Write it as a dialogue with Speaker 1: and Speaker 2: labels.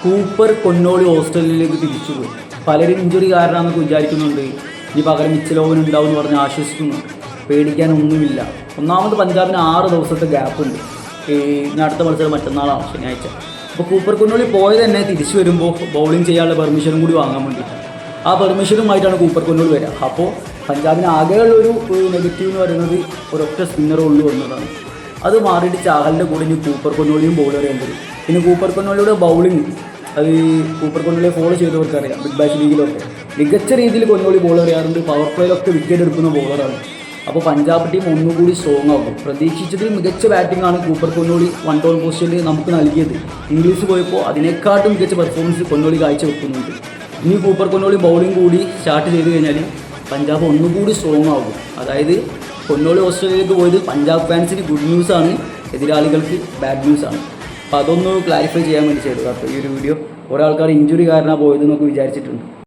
Speaker 1: Cooper കൊന്നോളി ഓസ്ട്രേലിയയിലേക്ക് തിരിച്ചുപോയി. പലരും ഇഞ്ചുറി കാരണമാണെന്നൊക്കെ വിചാരിക്കുന്നുണ്ട്. ഇനി പകരം മിച്ചൽ ഓവൻ ഉണ്ടാവും എന്ന് പറഞ്ഞ് ആശ്വസിക്കുന്നുണ്ട്. പേടിക്കാനൊന്നുമില്ല. ഒന്നാമത് പഞ്ചാബിന് 6 ദിവസത്തെ ഗ്യാപ്പുണ്ട്. ഇനി അടുത്ത മത്സരം മറ്റന്നാളാണ്, ശനിയാഴ്ച. അപ്പോൾ കൂപ്പർ കൊന്നോളി പോയത് തന്നെ തിരിച്ചു വരുമ്പോൾ ബൗളിംഗ് ചെയ്യാനുള്ള പെർമിഷനും കൂടി വാങ്ങാൻ വേണ്ടിയിട്ടാണ്. ആ പെർമിഷനുമായിട്ടാണ് കൂപ്പർ കൊന്നോളി വരിക. അപ്പോൾ പഞ്ചാബിന് ആകെയുള്ളൊരു നെഗറ്റീവ് എന്ന് പറയുന്നത് ഒരൊറ്റ സ്പിന്നർ ഉള്ളു എന്നതാണ്. അത് മാറിയിട്ട് ചാഹലിൻ്റെ കൂടെ ഇനി കൂപ്പർ കൊന്നോളിയും ബൗൾ ചെയ്യാൻ വരും. പിന്നെ കൂപ്പർ കൊന്നോളിയുടെ ബൗളിംഗ്, അത് കൂപ്പർ കൊന്നോളിയെ ഫോളോ ചെയ്തവർക്കറിയാം. ബിഗ് ബാഷ് ലീഗിലൊക്കെ മികച്ച രീതിയിൽ കൊന്നോളി ബോൾ എറിയാറുണ്ട്. പവർ പ്ലേയിലൊക്കെ വിക്കറ്റ് എടുക്കുന്ന ബോളറാണ്. അപ്പോൾ പഞ്ചാബ് ടീം ഒന്നുകൂടി സ്ട്രോങ് ആകും. പ്രതീക്ഷിച്ചതിൽ മികച്ച ബാറ്റിംഗ് ആണ് കൂപ്പർ കൊന്നോളി 1 ഡൗൺ പൊസിഷനിൽ നമുക്ക് നൽകിയത്. ഇംഗ്ലീഷ് പോയപ്പോൾ അതിനേക്കാട്ടും മികച്ച പെർഫോമൻസ് കൊന്നോളി കാഴ്ചവെക്കുന്നുണ്ട്. ഇനി കൂപ്പർ കൊന്നോളി ബൗളിംഗ് കൂടി സ്റ്റാർട്ട് ചെയ്ത് കഴിഞ്ഞാൽ പഞ്ചാബ് ഒന്നുകൂടി സ്ട്രോങ് ആകും. അതായത് കൊന്നോളി ഓസ്ട്രേലിയയിലേക്ക് പോയത് പഞ്ചാബ് ഫാൻസിന് ഗുഡ് ന്യൂസാണ്, എതിരാളികൾക്ക് ബാഡ് ന്യൂസാണ്. അപ്പോൾ അതൊന്ന് ക്ലാരിഫൈ ചെയ്യാൻ വേണ്ടി ചെയ്തത്. അപ്പോൾ ഈ ഒരു വീഡിയോ, ഒരാൾക്കാർ ഇഞ്ചുറി കാരണമാണ് പോയതെന്നൊക്കെ വിചാരിച്ചിട്ടുണ്ട്.